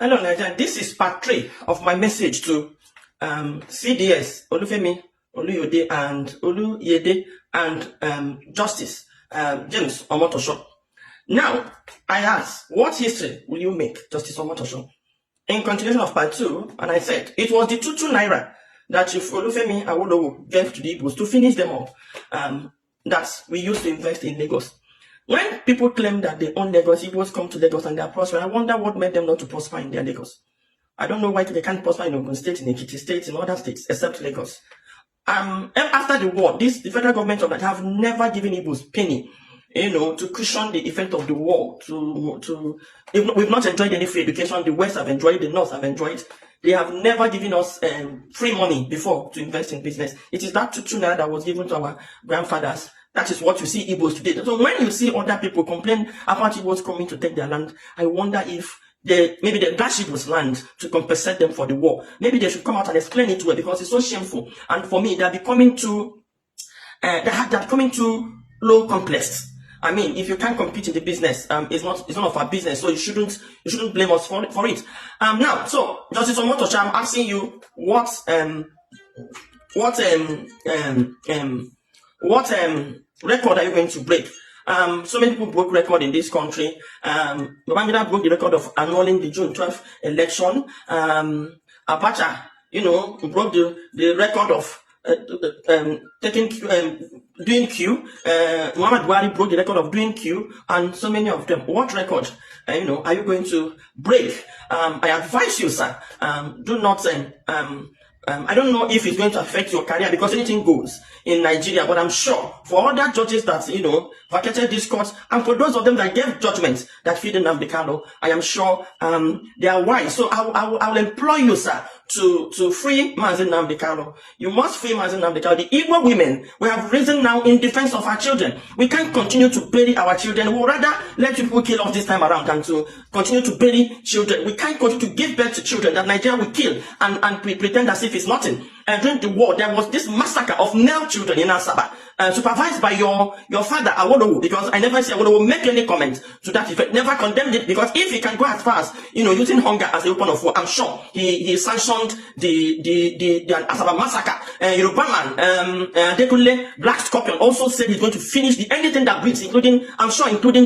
Hello, Nigeria. This is part 3 of my message to CDS, Olufemi, Oluyode, and Oluyede, and Justice James Omotosho. Now, I asked, what history will you make, Justice Omotosho? In continuation of part 2, and I said, it was the 2 naira that if Olufemi Awolowo gave to the Igbos to finish them up, that we used to invest in Lagos. When people claim that they own Lagos, Igbos come to Lagos and they are prospering, I wonder what made them not to prosper in their Lagos. I don't know why they can't prosper in Ogun State, in Ekiti State, in other states, except Lagos. After the war, the federal government of that have never given Igbos penny, to cushion the effect of the war. We've not enjoyed any free education. The West have enjoyed, the North have enjoyed. They have never given us free money before to invest in business. It is that 2 naira that was given to our grandfathers. That is what you see Igbos today. So when you see other people complain about Igbos coming to take their land, I wonder if maybe they dash Igbos land to compensate them for the war. Maybe they should come out and explain it to her, because it's so shameful. And for me, they're becoming too, they're becoming too low complex. I mean, if you can't compete in the business, it's none of our business. So you shouldn't blame us for it. Now, so Justice Omotosho, I'm asking you what record are you going to break? So many people broke record in this country. Babangida broke the record of annulling the June 12th election. Abacha, broke the record of doing Q. Muhammad Buhari broke the record of doing Q, and so many of them. What record, are you going to break? I advise you, sir, do not I don't know if it's going to affect your career, because anything goes in Nigeria, but I'm sure for other judges that, vacated this court, and for those of them that gave judgments that feed Nnamdi, I am sure they are wise. So I will implore you, sir, to free Mazi Nnamdi. You must free Mazi Nnamdi. The Igbo women, we have risen now in defense of our children. We can't continue to bury our children. We would rather let people kill us this time around than to continue to bury children. We can't continue to give birth to children that Nigeria will kill and pretend as if it's nothing. During the war, there was this massacre of male children in Asaba, supervised by your father, Awolowo, because I never see Awolowo make any comment to that effect, never condemned it, because if he can go as far as, using hunger as a weapon of war, I'm sure he sanctioned the Asaba massacre. Yoruba man, Dekule, Black Scorpion, also said he's going to finish anything that breathes, including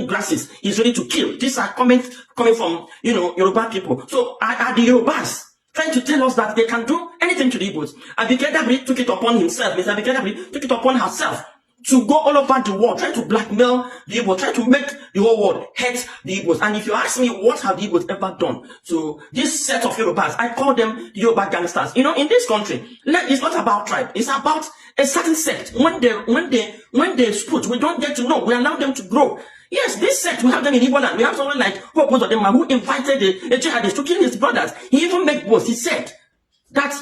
grasses. He's ready to kill. These are comments coming from, Yoruba people. So are the Yorubas trying to tell us that they can do anything to the Igbos? Abikadabri took it upon himself. Ms. Abikadabri took it upon herself to go all over the world, trying to blackmail the Igbos, trying to make the whole world hate the Igbos. And if you ask me, what have the Igbos ever done to this set of Yorubas? I call them the Yoruba gangsters. In this country, it's not about tribe. It's about a certain sect. When they split, we don't get to know. We allow them to grow. Yes, this sect, we have them in Igbo land. We have someone like both of them who invited the jihadists to kill his brothers. He even made boasts. He said that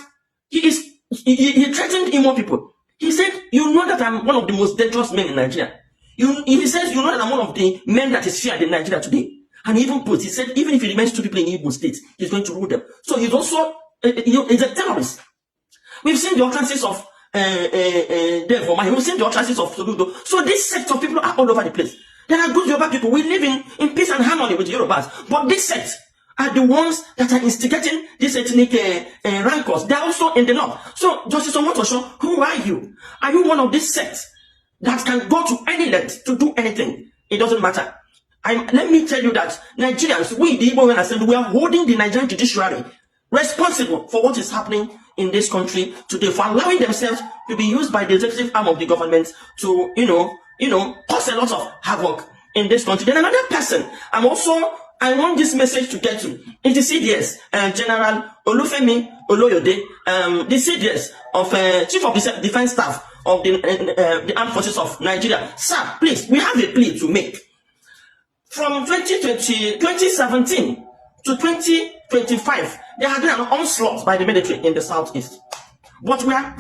he threatened Imo people. He said, you know that I'm one of the most dangerous men in Nigeria. He says, you know that I'm one of the men that is feared in Nigeria today. And he even he said, even if he remains 2 people in Igbo state, he's going to rule them. So he's also he's a terrorist. We've seen the utterances of we've seen the utterances of Soludo. So this sect of people are all over the place. There are good Yoruba people. We live in peace and harmony with the Yorubas. But this sect are the ones that are instigating this ethnic rancors. They are also in the north. So, Justice Omotosho, who are you? Are you one of these sects that can go to any length to do anything? It doesn't matter. Let me tell you that Nigerians, we, the Igbo Assembly, we are holding the Nigerian judiciary responsible for what is happening in this country today, for allowing themselves to be used by the executive arm of the government to, cause a lot of havoc in this country. Then another person, I want this message to get to, is the CDS, General Olufemi Oloyode, the CDS of Chief of the Defense Staff of the Armed Forces of Nigeria. Sir, please, we have a plea to make. From 2017 to 2025, there has been an onslaught by the military in the southeast. But we are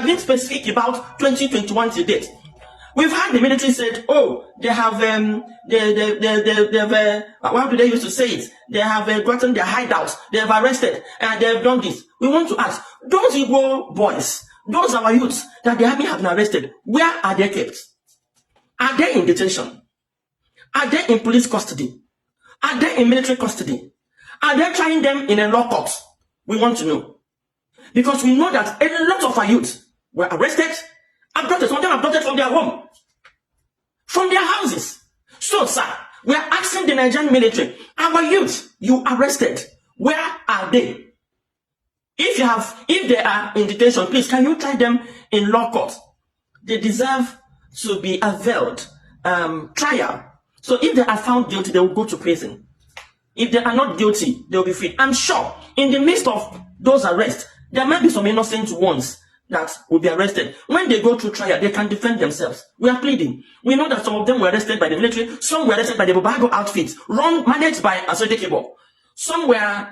being specific about 2021 to date. We've had the military said, oh, they have, how do they used to say it? They have gotten their hideouts, they have arrested, and they have done this. We want to ask, those Igbo boys, those our youths that the army have been arrested, where are they kept? Are they in detention? Are they in police custody? Are they in military custody? Are they trying them in a law court? We want to know. Because we know that a lot of our youth were arrested, abducted, some of them abducted from their home, from their houses. So, sir, we are asking the Nigerian military, our youth you arrested, where are they? If they are in detention, please, can you try them in law court? They deserve to be availed trial. So if they are found guilty, they will go to prison. If they are not guilty, they will be free. I'm sure in the midst of those arrests, there might be some innocent ones that will be arrested. When they go through trial, they can defend themselves. We are pleading. We know that some of them were arrested by the military, some were arrested by the Bobago outfits, managed by Igbo. Some were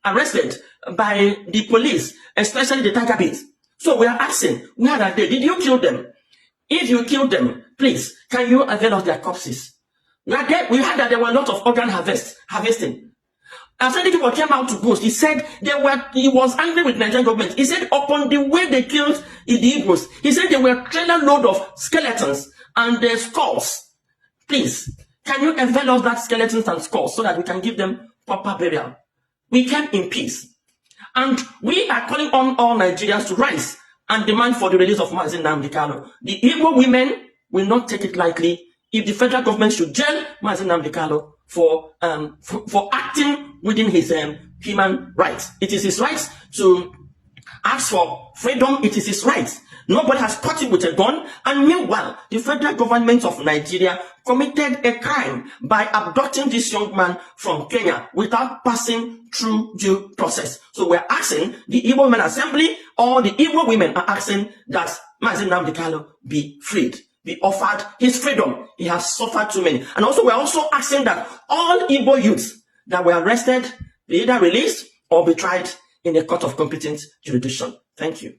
arrested by the police, especially the Tiger Beats. So we are asking, where are they? Did you kill them? If you killed them, please, can you avail us their corpses? We heard that there were a lot of organ harvesting. As people came out to boast, he said he was angry with the Nigerian government. He said upon the way they killed the Igbos, he said there were a trailer load of skeletons and their skulls. Please, can you avail us that skeletons and skulls so that we can give them proper burial? We came in peace. And we are calling on all Nigerians to rise and demand for the release of Mazi Nnamdi Kanu. The Igbo women will not take it lightly if the federal government should jail Mazi Nnamdi Kanu for acting within his human rights. It is his right to ask for freedom. It is his right. Nobody has caught him with a gun. And meanwhile, the federal government of Nigeria committed a crime by abducting this young man from Kenya without passing through due process. So we're asking the Igbo Women Assembly, or the Igbo women are asking that Mazi Nnamdi Kanu be freed, be offered his freedom. He has suffered too many. And also we're also asking that all Igbo youths that were arrested be either released or be tried in a court of competent jurisdiction. Thank you.